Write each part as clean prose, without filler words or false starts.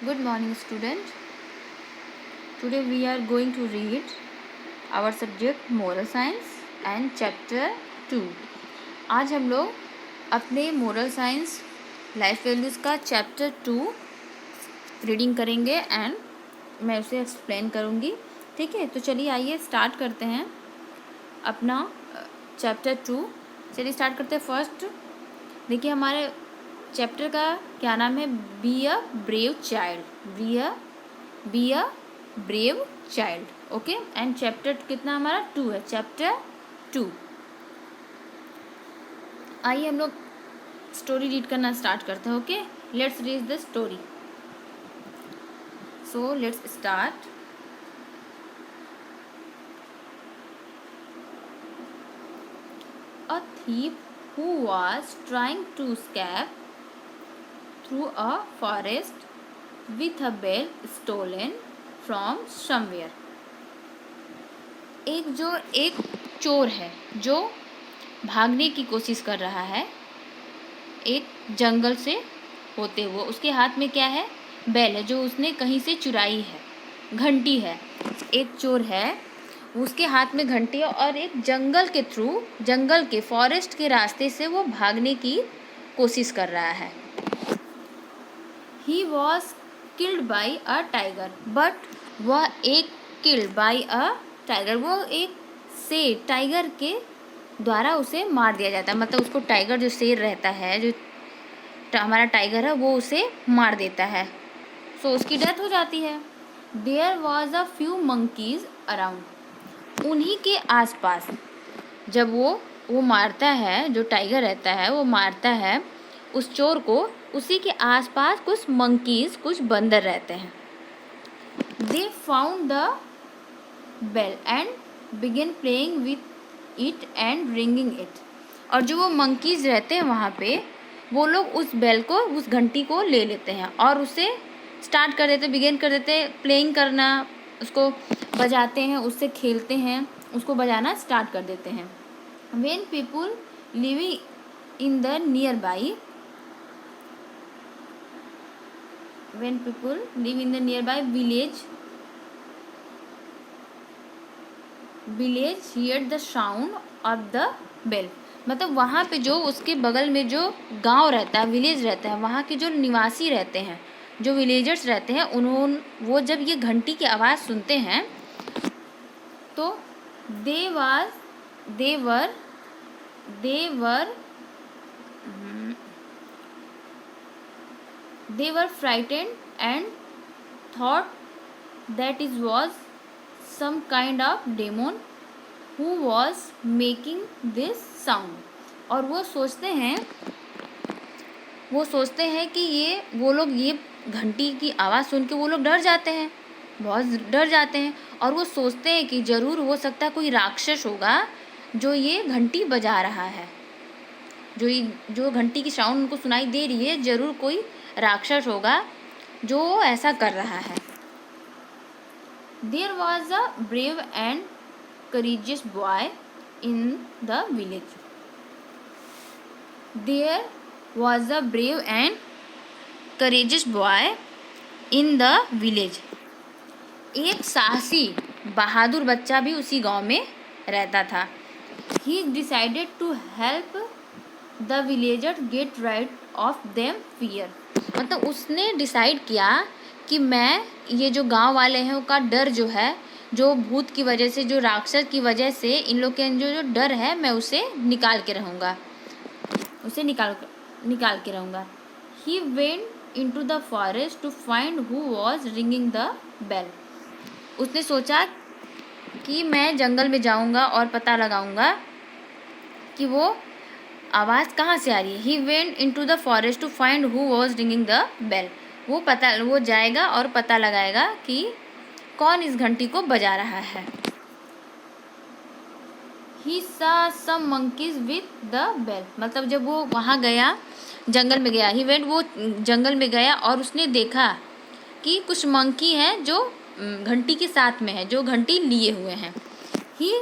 Good morning, student. Today we are going to read our subject moral science and chapter 2. आज हम लोग अपने moral science life values का chapter 2 reading करेंगे and मैं उसे एक्सप्लेन करूँगी. ठीक है, तो चलिए आइए स्टार्ट करते हैं अपना चैप्टर 2. चलिए स्टार्ट करते हैं. फर्स्ट देखिए हमारे चैप्टर का क्या नाम है. Be a brave child. Be a brave child. Okay, and chapter कितना हमारा 2 है. चैप्टर 2. आइए हम लोग स्टोरी रीड करना स्टार्ट करते हैं. Okay, let's read the story. So let's start. A thief who was trying to escape through a forest with a bell stolen from somewhere. एक चोर है जो भागने की कोशिश कर रहा है एक जंगल से होते हुए. उसके हाथ में क्या है. बेल है जो उसने कहीं से चुराई है. घंटी है. एक चोर है, उसके हाथ में घंटी है और एक जंगल के फॉरेस्ट के रास्ते से वो भागने की कोशिश कर रहा है. He was killed by a tiger, but वह एक killed by a tiger, वो एक शेर टाइगर के द्वारा उसे मार दिया जाता है. मतलब उसको टाइगर जो शेर रहता है, जो हमारा टाइगर है, वो उसे मार देता है. सो उसकी डेथ हो जाती है. There was a few monkeys around. उन्हीं के आसपास जब वो मारता है, जो टाइगर रहता है वो मारता है उस चोर को, उसी के आसपास कुछ मंकीज, कुछ बंदर रहते हैं. They found the bell and began playing with it and ringing it. और जो वो मंकीज रहते हैं वहाँ पे, वो लोग उस बेल को, उस घंटी को ले लेते हैं और उसे स्टार्ट कर देते, बिगिन कर देते प्लेइंग करना, उसको बजाते हैं, उससे खेलते हैं, उसको बजाना स्टार्ट कर देते हैं. When people living in the nearby village heard the sound of the bell. मतलब वहाँ पे जो उसके बगल में जो गांव रहता है, विलेज रहता है, वहाँ के जो निवासी रहते हैं, जो विलेजर्स रहते हैं, वो जब ये घंटी की आवाज़ सुनते हैं तो they were frightened and thought that it was some kind of demon who was making this sound. और वो सोचते हैं कि वो लोग ये घंटी की आवाज़ सुन के वो लोग डर जाते हैं, बहुत डर जाते हैं. और वो सोचते हैं कि ज़रूर हो सकता है कोई राक्षस होगा जो ये घंटी बजा रहा है, जो घंटी की साउंड उनको सुनाई दे रही है, ज़रूर कोई राक्षस होगा जो ऐसा कर रहा है. There was a brave and courageous boy in the village. There was a brave and courageous boy in the village. एक साहसी बहादुर बच्चा भी उसी गांव में रहता था. He decided to help the villagers get rid of them fear. मतलब उसने डिसाइड किया कि मैं ये जो गांव वाले हैं उनका डर जो है, जो भूत की वजह से, जो राक्षस की वजह से इन लोग के अंदर जो डर है, मैं उसे निकाल के रहूँगा. He went into the forest to find who was ringing the bell. उसने सोचा कि मैं जंगल में जाऊँगा और पता लगाऊँगा कि वो आवाज़ कहाँ से आ रही है. He went into the forest to find who was ringing the bell. वो जाएगा और पता लगाएगा कि कौन इस घंटी को बजा रहा है. He saw some monkeys with the bell. मतलब जब वो वहाँ गया, जंगल में गया, वो जंगल में गया और उसने देखा कि कुछ मंकी हैं जो घंटी के साथ में है, जो घंटी लिए हुए हैं. He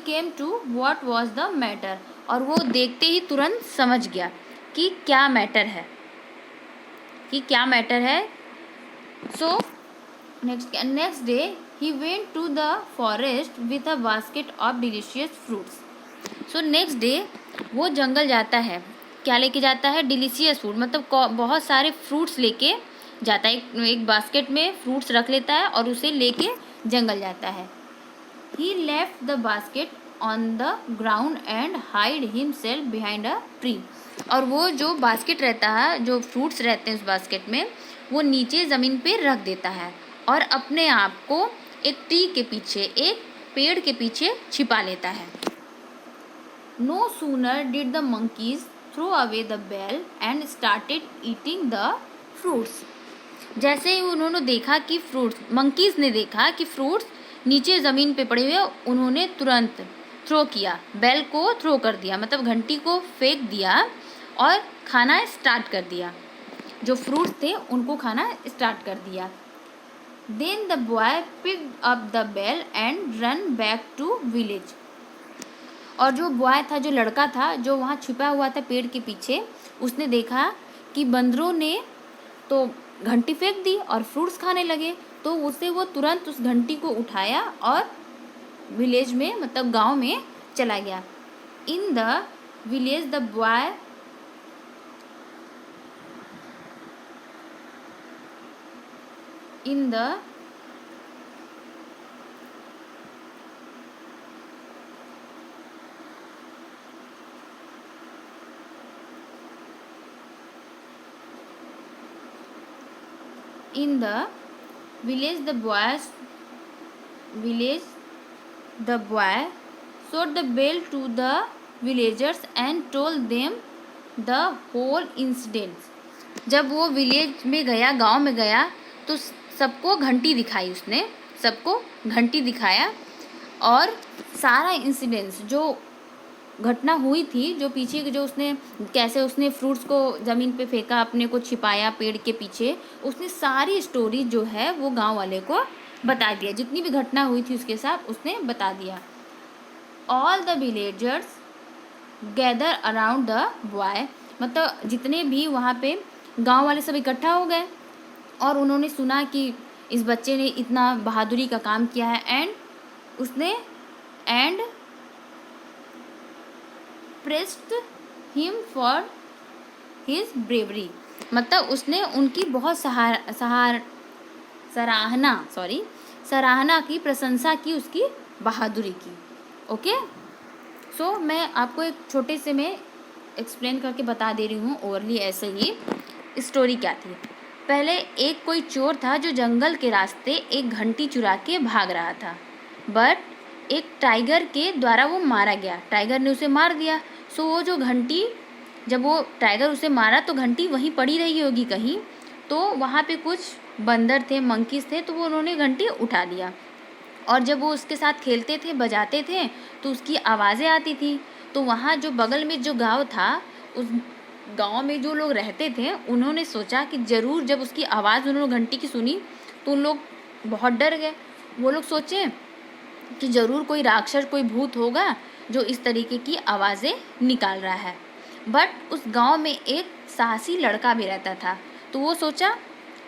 came to what was the matter. और वो देखते ही तुरंत समझ गया कि क्या मैटर है. कि क्या मैटर है। So next day he went to the forest with a basket of delicious fruits. So next day वो जंगल जाता है, क्या लेके जाता है, डिलीशियस फ्रूट, मतलब बहुत सारे फ्रूट्स लेके जाता है। एक बास्केट में फ्रूट्स रख लेता है और उसे लेके जंगल जाता है। He left the basket on the ground and hide himself behind a tree. और वो जो बास्केट रहता है, जो फ्रूट्स रहते हैं उस बास्केट में, वो नीचे ज़मीन पे रख देता है और अपने आप को एक ट्री के पीछे, एक पेड़ के पीछे छिपा लेता है। No sooner did the monkeys throw away the bell and started eating the fruits. जैसे ही उन्होंने देखा कि फ्रूट्स, मंकीज़ ने देखा कि फ्रूट्स नीचे ज़मीन पे पड़े हुए, उन्होंने तुरंत थ्रो किया, बेल को थ्रो कर दिया, मतलब घंटी को फेंक दिया और खाना स्टार्ट कर दिया। जो फ्रूट्स थे उनको खाना स्टार्ट कर दिया। Then the boy picked up the bell and run back to village. और जो बॉय था, जो लड़का था, जो वहाँ छिपा हुआ था पेड़ के पीछे, उसने देखा कि बंदरों ने तो घंटी फेंक दी और फ्रूट्स खाने लगे, तो उसे वो तुरंत उस घंटी को उठाया और विलेज में, मतलब गांव में चला गया। In the village the boy in the village the boy showed the bell to the villagers and told them the whole incident। जब वो विलेज में गया, गांव में गया, तो सबको घंटी दिखाई, उसने सबको घंटी दिखाया और सारा इंसिडेंट्स, जो घटना हुई थी, जो पीछे जो उसने, कैसे उसने फ्रूट्स को ज़मीन पे फेंका, अपने को छिपाया पेड़ के पीछे, उसने सारी स्टोरी जो है वो गांव वाले को बता दिया। जितनी भी घटना हुई थी उसके साथ उसने बता दिया। All the villagers gather around the boy, मतलब जितने भी वहाँ पे गांव वाले सब इकट्ठा हो गए और उन्होंने सुना कि इस बच्चे ने इतना बहादुरी का काम किया है। And pressed him for his bravery, मतलब उसने उनकी बहुत सराहना की, प्रशंसा की उसकी बहादुरी की। ओके, सो मैं आपको एक छोटे से में एक्सप्लेन करके बता दे रही हूँ ओवरली। ऐसे ही स्टोरी क्या थी। पहले एक कोई चोर था जो जंगल के रास्ते एक घंटी चुरा के भाग रहा था, बट एक टाइगर के द्वारा वो मारा गया। टाइगर ने उसे मार दिया। सो वो जो घंटी, जब वो टाइगर उसे मारा तो घंटी वहीं पड़ी रही होगी कहीं, तो वहाँ पे कुछ बंदर थे, मंकीज़ थे, तो वो उन्होंने घंटी उठा लिया और जब वो उसके साथ खेलते थे, बजाते थे, तो उसकी आवाज़ें आती थी। तो वहाँ जो बगल में जो गांव था, उस गांव में जो लोग रहते थे, उन्होंने सोचा कि ज़रूर, जब उसकी आवाज़ उन्होंने घंटी की सुनी तो उन लोग बहुत डर गए। वो लोग सोचे कि ज़रूर कोई राक्षस, कोई भूत होगा जो इस तरीके की आवाज़ें निकाल रहा है। बट उस गांव में एक साहसी लड़का भी रहता था, तो वो सोचा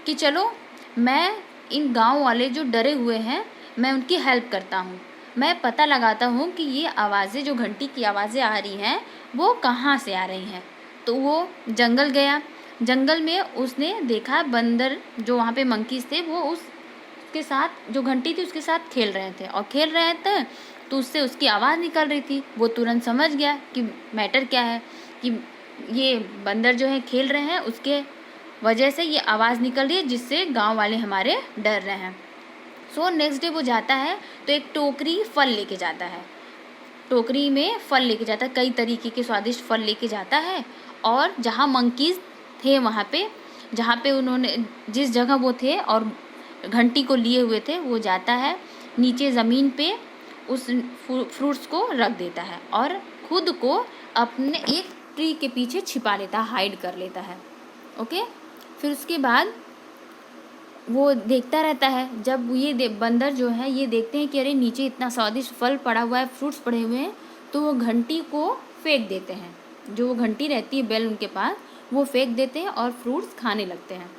कि चलो मैं इन गांव वाले जो डरे हुए हैं, मैं उनकी हेल्प करता हूँ, मैं पता लगाता हूँ कि ये आवाज़ें, जो घंटी की आवाज़ें आ रही हैं, वो कहाँ से आ रही हैं। तो वो जंगल गया। जंगल में उसने देखा बंदर, जो वहाँ पे मंकीज़ थे, वो उसके साथ, जो घंटी थी उसके साथ खेल रहे थे, और खेल रहे थे तो उससे उसकी आवाज़ निकल रही थी। वो तुरंत समझ गया कि मैटर क्या है, कि ये बंदर जो है खेल रहे हैं, उसके वजह से ये आवाज़ निकल रही है, जिससे गांव वाले हमारे डर रहे हैं। सो नेक्स्ट डे वो जाता है तो एक टोकरी फल लेके जाता है। टोकरी में फल लेके जाता है, कई तरीके के स्वादिष्ट फल लेके जाता है। और जहाँ मंकीज़ थे, वहाँ पे, जहाँ पे उन्होंने, जिस जगह वो थे और घंटी को लिए हुए थे, वो जाता है नीचे ज़मीन पे, उस फ्रूट्स को रख देता है और खुद को अपने एक ट्री के पीछे छिपा लेता है, हाइड कर लेता है। ओके, फिर उसके बाद वो देखता रहता है। जब ये बंदर जो है ये देखते हैं कि अरे नीचे इतना स्वादिष्ट फल पड़ा हुआ है, फ्रूट्स पड़े हुए हैं, तो वो घंटी को फेंक देते हैं। जो वो घंटी रहती है, बेल उनके पास, वो फेंक देते हैं और फ्रूट्स खाने लगते हैं।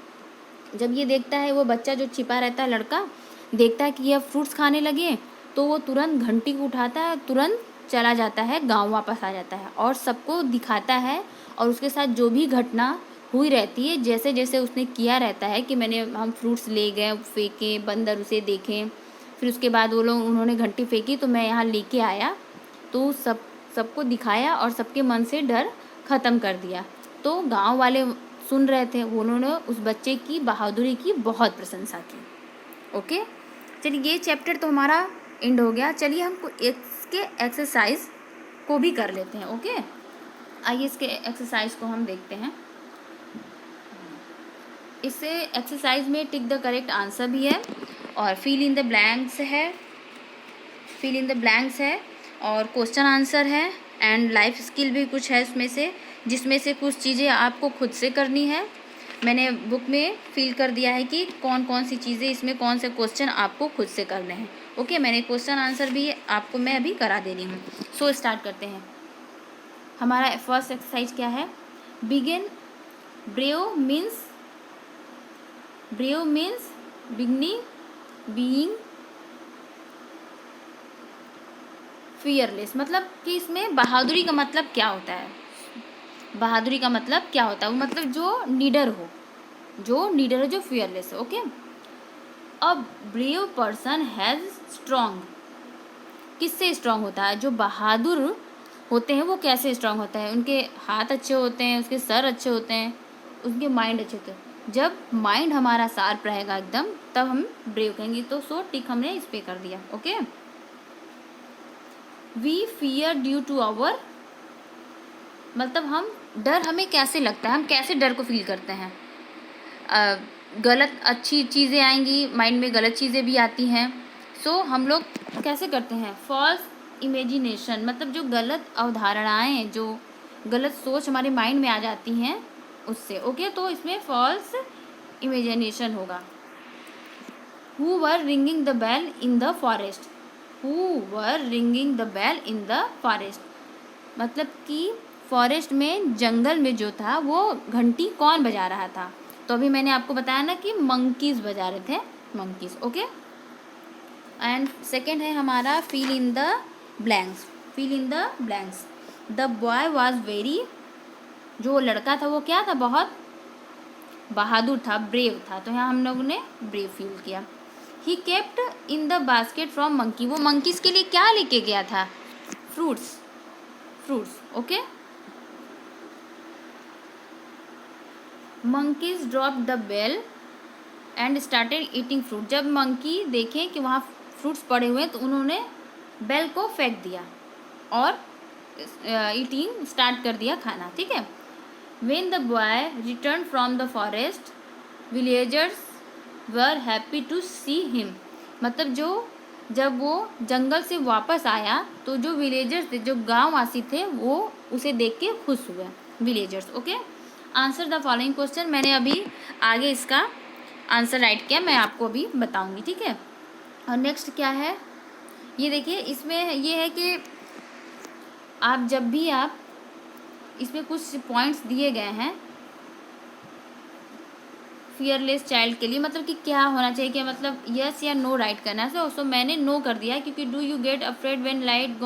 जब ये देखता है, वो बच्चा जो छिपा रहता है लड़का देखता है कि यह फ्रूट्स खाने लगे, तो वो तुरंत घंटी को उठाता है, तुरंत चला जाता है, गांव वापस आ जाता है और सबको दिखाता है। और उसके साथ जो भी घटना हुई रहती है, जैसे जैसे उसने किया रहता है कि हम फ्रूट्स ले गए, फेंके, बंदर उसे देखें, फिर उसके बाद वो लोग उन्होंने घंटी फेंकी तो मैं यहाँ लेके आया, तो सबको दिखाया और सबके मन से डर ख़त्म कर दिया। तो गांव वाले सुन रहे थे, उन्होंने उस बच्चे की बहादुरी की बहुत प्रशंसा की। ओके, चलिए ये चैप्टर तो हमारा एंड हो गया। चलिए हम इसके एक्सरसाइज को भी कर लेते हैं। ओके, आइए इसके एक्सरसाइज को हम देखते हैं। इससे एक्सरसाइज में टिक द करेक्ट आंसर भी है और फिल इन द ब्लैंक्स है और क्वेश्चन आंसर है एंड लाइफ स्किल भी कुछ है इसमें से, जिसमें से कुछ चीज़ें आपको खुद से करनी है। मैंने बुक में फिल कर दिया है कि कौन कौन सी चीज़ें, इसमें कौन से क्वेश्चन आपको खुद से करने हैं। ओके, मैंने क्वेश्चन आंसर भी आपको मैं अभी करा दे रही हूँ। सो स्टार्ट करते हैं। हमारा फर्स्ट एक्सरसाइज क्या है? Begin. Brave means beginning, being fearless. मतलब कि इसमें बहादुरी का मतलब क्या होता है? बहादुरी का मतलब क्या होता है? वो मतलब जो निडर हो, जो फियरलेस हो। Okay, a brave person has strong. किससे स्ट्रॉन्ग होता है? जो बहादुर होते हैं वो कैसे स्ट्रॉन्ग होता है? उनके हाथ अच्छे होते हैं, उसके सर अच्छे होते हैं, उनके माइंड अच्छे होते हैं। जब माइंड हमारा शार्प रहेगा एकदम, तब हम ब्रेव कहेंगे। तो सो टिक हमने इस पे कर दिया। Okay, we fear due to our, मतलब हम डर हमें कैसे लगता है, हम कैसे डर को फील करते हैं? गलत अच्छी चीज़ें आएंगी माइंड में, गलत चीज़ें भी आती हैं। सो हम लोग कैसे करते हैं? फॉल्स इमेजिनेशन, मतलब जो गलत अवधारणाएं, जो गलत सोच हमारे माइंड में आ जाती हैं उससे। ओके, तो इसमें फॉल्स इमेजिनेशन होगा। Who were ringing the bell in the forest, मतलब कि फॉरेस्ट में, जंगल में जो था, वो घंटी कौन बजा रहा था? तो अभी मैंने आपको बताया ना कि मंकीज बजा रहे थे, मंकीज। ओके, एंड सेकेंड है हमारा fill in the blanks. The boy was very, जो लड़का था वो क्या था? बहुत बहादुर था, ब्रेव था। तो यहाँ हम लोगों ने ब्रेव फील किया। He kept in the basket from monkey, वो मंकीज के लिए क्या लेके गया था? Fruits. Okay, monkeys drop the bell and started eating fruit. जब मंकी देखें कि वहाँ फ्रूट्स पड़े हुए हैं, तो उन्होंने बेल को फेंक दिया और ईटिंग स्टार्ट कर दिया, खाना। ठीक है। When the boy return from the forest, villagers were happy to see him, मतलब जब वो जंगल से वापस आया, तो जो विलेजर्स थे, जो गाँव वासी थे, वो उसे देख के खुश हुए, villagers. Okay, answer the following question. मैंने अभी आगे इसका आंसर राइट किया, मैं आपको अभी बताऊंगी। ठीक है। और नेक्स्ट क्या है, ये देखिए, इसमें ये है कि आप जब भी इसमें कुछ पॉइंट्स दिए गए हैं फियरलेस चाइल्ड के लिए, मतलब कि क्या होना चाहिए, कि मतलब यस या नो राइट करना है। सो मैंने नो कर दिया, क्योंकि do you get afraid when light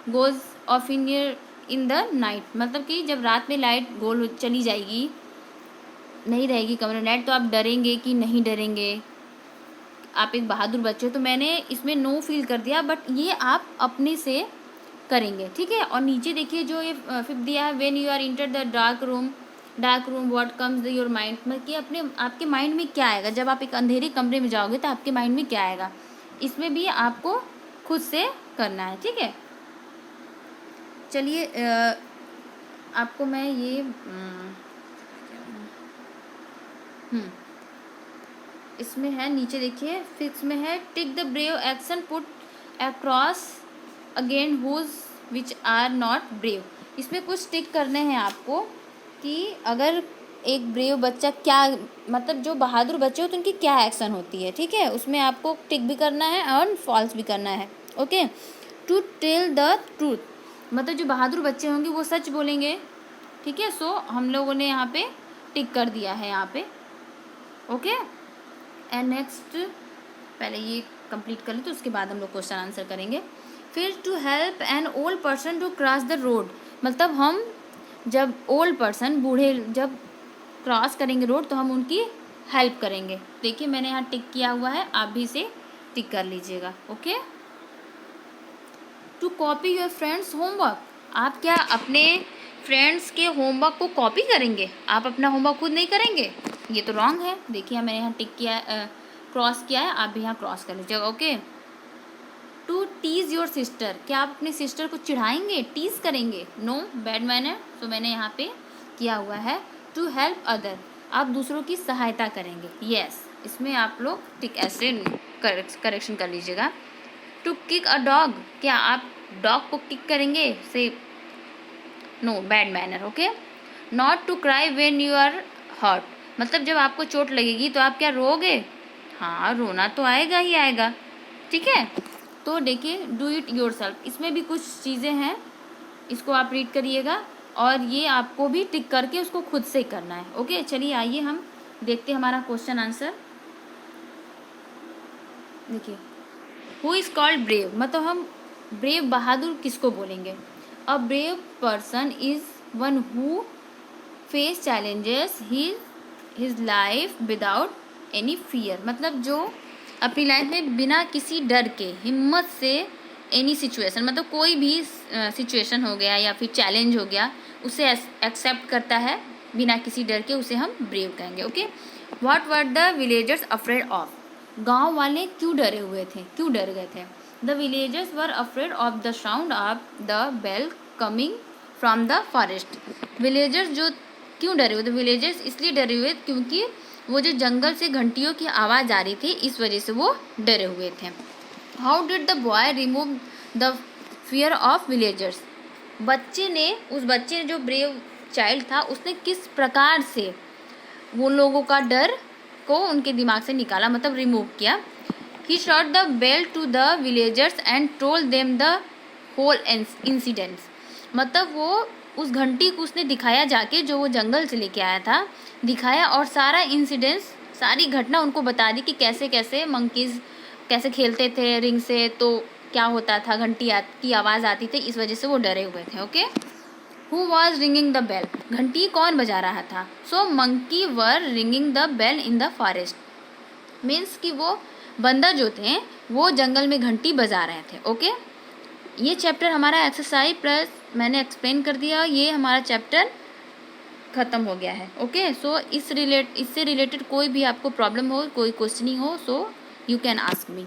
goes off in the night, मतलब कि जब रात में लाइट चली जाएगी, नहीं रहेगी कमरे में लाइट, तो आप डरेंगे कि नहीं डरेंगे? आप एक बहादुर बच्चे हो। तो मैंने इसमें नो फील कर दिया, बट ये आप अपने से करेंगे। ठीक है। और नीचे देखिए जो ये फिफ्थ दिया है, when you are enter the dark room what comes your mind, मतलब कि आपके माइंड में क्या आएगा? जब आप एक अंधेरे कमरे में जाओगे तो आपके माइंड में क्या आएगा? इसमें भी आपको खुद से करना है। ठीक है। चलिए आपको मैं ये इसमें है, नीचे देखिए फिक्स में है, tick the brave action put across again whose which are not brave. इसमें कुछ टिक करने हैं आपको, कि अगर एक ब्रेव बच्चा क्या, मतलब जो बहादुर बच्चे हो तो उनकी क्या एक्शन होती है। ठीक है, उसमें आपको टिक भी करना है और फॉल्स भी करना है। Okay, to tell the truth, मतलब जो बहादुर बच्चे होंगे वो सच बोलेंगे, ठीक है, सो हम लोगों ने यहाँ पे टिक कर दिया है यहाँ पे। ओके, एंड नेक्स्ट पहले ये कंप्लीट कर लें तो उसके बाद हम लोग क्वेश्चन आंसर करेंगे। फिर to help an old person to cross the road, मतलब हम जब ओल्ड पर्सन बूढ़े जब क्रॉस करेंगे रोड तो हम उनकी हेल्प करेंगे। देखिए मैंने यहाँ टिक किया हुआ है, आप भी इसे टिक कर लीजिएगा। Okay, to copy your friend's homework, आप क्या अपने फ्रेंड्स के होमवर्क को कॉपी करेंगे? आप अपना होमवर्क खुद नहीं करेंगे, ये तो रॉन्ग है। देखिए मैंने यहाँ टिक किया, क्रॉस किया है, आप भी यहाँ क्रॉस कर लीजिएगा। Okay, to tease your sister, क्या आप अपने सिस्टर को चिढ़ाएंगे, टीज़ करेंगे? No, bad manner. तो मैंने यहाँ पे किया हुआ है टू हेल्प अदर, आप दूसरों की सहायता करेंगे। यस, इसमें आप लोग टिक ऐसे करेक्शन कर लीजिएगा। टू किक अ डॉग, क्या आप डॉग को किक करेंगे? Say no, bad manner. Okay, not to cry when you are hurt, मतलब जब आपको चोट लगेगी तो आप क्या रोगे? हाँ, रोना तो आएगा ही आएगा। ठीक है, तो देखिए डू इट योरसेल्फ, इसमें भी कुछ चीज़ें हैं, इसको आप रीड करिएगा और ये आपको भी टिक करके उसको खुद से करना है। ओके, चलिए आइए हम देखते हैं हमारा क्वेश्चन आंसर। देखिए, हु इज़ कॉल्ड ब्रेव, मतलब हम ब्रेव बहादुर किसको बोलेंगे? A brave person is one who face challenges his life without any fear, मतलब जो अपनी लाइफ में बिना किसी डर के हिम्मत से एनी सिचुएशन, मतलब कोई भी सिचुएशन हो गया या फिर चैलेंज हो गया उसे एक्सेप्ट करता है बिना किसी डर के, उसे हम ब्रेव कहेंगे। Okay, what were the villagers afraid of, गांव वाले क्यों डरे हुए थे, क्यों डर गए थे? The villagers were afraid of the sound of the bell coming from the forest, villagers जो क्यों डरे हुए थे? विलेजर्स इसलिए डरे हुए क्योंकि वो जो जंगल से घंटियों की आवाज़ आ रही थी, इस वजह से वो डरे हुए थे। How did the boy remove the fear of villagers, बच्चे ने, उस बच्चे ने जो ब्रेव चाइल्ड था उसने किस प्रकार से वो लोगों का डर को उनके दिमाग से निकाला, मतलब रिमूव किया। He shot the bell to the villagers and told them the whole incidents, मतलब वो उस घंटी को उसने दिखाया जाके, जो वो जंगल से लेके आया था, दिखाया और सारा इंसिडेंट्स, सारी घटना उनको बता दी कि कैसे कैसे मंकीज़ कैसे खेलते थे रिंग से, तो क्या होता था, घंटी की आवाज़ आती थी, इस वजह से वो डरे हुए थे। Okay, who was ringing the bell, घंटी कौन बजा रहा था? So monkey were ringing the bell in the forest, means कि वो बंदर जो थे वो जंगल में घंटी बजा रहे थे। ओके, ये चैप्टर हमारा एक्सरसाइज प्लस मैंने एक्सप्लेन कर दिया, ये हमारा चैप्टर ख़त्म हो गया है। ओके, सो इससे रिलेटेड कोई भी आपको प्रॉब्लम हो, कोई क्वेश्चनिंग हो, so you can ask me.